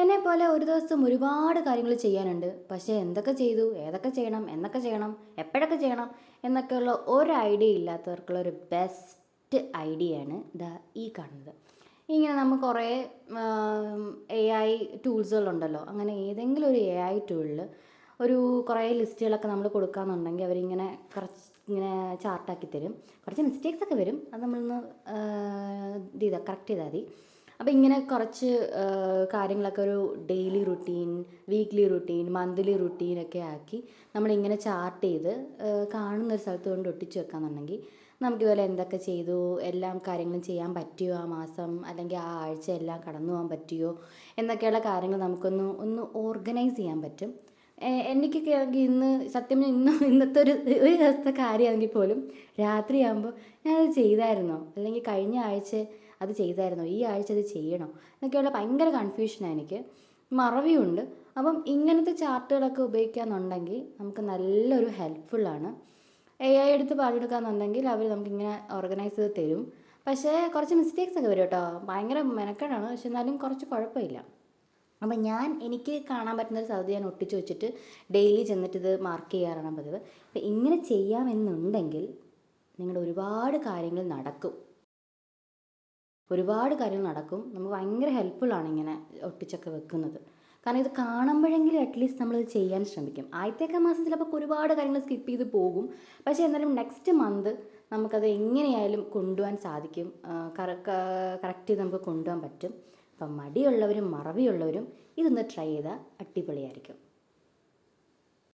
എന്നെപ്പോലെ ഒരു ദിവസം ഒരുപാട് കാര്യങ്ങൾ ചെയ്യാനുണ്ട്. പക്ഷേ എന്തൊക്കെ ചെയ്തു, ഏതൊക്കെ ചെയ്യണം, എന്നൊക്കെ ചെയ്യണം, എപ്പോഴൊക്കെ ചെയ്യണം എന്നൊക്കെയുള്ള ഒരു ഐഡിയ ഇല്ലാത്തവർക്കുള്ള ഒരു ബെസ്റ്റ് ഐഡിയയാണ് ദാ ഈ കാണുന്നത്. ഇങ്ങനെ നമ്മൾ കുറേ AI ടൂൾസുകളുണ്ടല്ലോ. അങ്ങനെ ഏതെങ്കിലും ഒരു AI ടൂളിൽ ഒരു കുറേ ലിസ്റ്റുകളൊക്കെ നമ്മൾ കൊടുക്കാമെന്നുണ്ടെങ്കിൽ അവരിങ്ങനെ കുറച്ച് ഇങ്ങനെ ചാർട്ടാക്കി തരും. കുറച്ച് മിസ്റ്റേക്സ് ഒക്കെ വരും. അത് നമ്മളൊന്ന് കറക്റ്റ് ചെയ്താൽ മതി. അപ്പോൾ ഇങ്ങനെ കുറച്ച് കാര്യങ്ങളൊക്കെ ഒരു daily routine, weekly routine, monthly റുട്ടീനൊക്കെ ആക്കി നമ്മളിങ്ങനെ ചാർട്ട് ചെയ്ത് കാണുന്നൊരു സ്ഥലത്ത് കൊണ്ട് ഒട്ടിച്ച് വെക്കാമെന്നുണ്ടെങ്കിൽ നമുക്കിതുപോലെ എന്തൊക്കെ ചെയ്തു, എല്ലാ കാര്യങ്ങളും ചെയ്യാൻ പറ്റിയോ ആ മാസം, അല്ലെങ്കിൽ ആ ആഴ്ച എല്ലാം കടന്നു പോകാൻ പറ്റിയോ എന്നൊക്കെയുള്ള കാര്യങ്ങൾ നമുക്കൊന്ന് ഓർഗനൈസ് ചെയ്യാൻ പറ്റും. എനിക്കൊക്കെ ആണെങ്കിൽ ഇന്ന് സത്യം പറഞ്ഞാൽ ഇന്നത്തെ ഒരു ദിവസത്തെ കാര്യമാണെങ്കിൽ പോലും രാത്രിയാകുമ്പോൾ ഞാനത് ചെയ്തായിരുന്നോ, അല്ലെങ്കിൽ കഴിഞ്ഞ ആഴ്ച അത് ചെയ്തായിരുന്നോ, ഈ ആഴ്ച അത് ചെയ്യണോ എന്നൊക്കെയുള്ള ഭയങ്കര കൺഫ്യൂഷനാണ് എനിക്ക്, മറവിയുണ്ട്. അപ്പം ഇങ്ങനത്തെ ചാർട്ടുകളൊക്കെ ഉപയോഗിക്കാമെന്നുണ്ടെങ്കിൽ നമുക്ക് നല്ലൊരു ഹെൽപ്ഫുള്ളാണ്. AI എടുത്ത് പറഞ്ഞെടുക്കാമെന്നുണ്ടെങ്കിൽ അവർ നമുക്കിങ്ങനെ ഓർഗനൈസ് ചെയ്ത് തരും. പക്ഷേ കുറച്ച് മിസ്റ്റേക്സ് ഒക്കെ വരും കേട്ടോ, ഭയങ്കര മെനക്കേടാണ്. പക്ഷെ എന്നാലും കുറച്ച് കുഴപ്പമില്ല. അപ്പം എനിക്ക് കാണാൻ പറ്റുന്നൊരു സ്ഥലത്ത് ഞാൻ ഒട്ടിച്ച് വെച്ചിട്ട് ഡെയിലി ചെന്നിട്ട് ഇത് മാർക്ക് ചെയ്യാറാണ് പതിവ്. അപ്പം ഇങ്ങനെ ചെയ്യാമെന്നുണ്ടെങ്കിൽ നിങ്ങളുടെ ഒരുപാട് കാര്യങ്ങൾ നടക്കും. നമുക്ക് ഭയങ്കര ഹെൽപ്ഫുള്ളാണ് ഇങ്ങനെ ഒട്ടിച്ചൊക്കെ വെക്കുന്നത്. കാരണം ഇത് കാണുമ്പോഴെങ്കിലും അറ്റ്ലീസ്റ്റ് നമ്മളിത് ചെയ്യാൻ ശ്രമിക്കും. ആദ്യത്തെ മാസം ചിലപ്പോൾ ഒരുപാട് കാര്യങ്ങൾ സ്കിപ്പ് ചെയ്ത് പോകും. പക്ഷേ എന്നാലും നെക്സ്റ്റ് മന്ത് നമുക്കത് എങ്ങനെയായാലും കൊണ്ടുപോകാൻ സാധിക്കും. കറക്റ്റ് ചെയ്ത് നമുക്ക് കൊണ്ടുപോകാൻ പറ്റും. അപ്പം മടിയുള്ളവരും മറവിയുള്ളവരും ഇതൊന്ന് ട്രൈ ചെയ്താൽ അടിപൊളിയായിരിക്കും.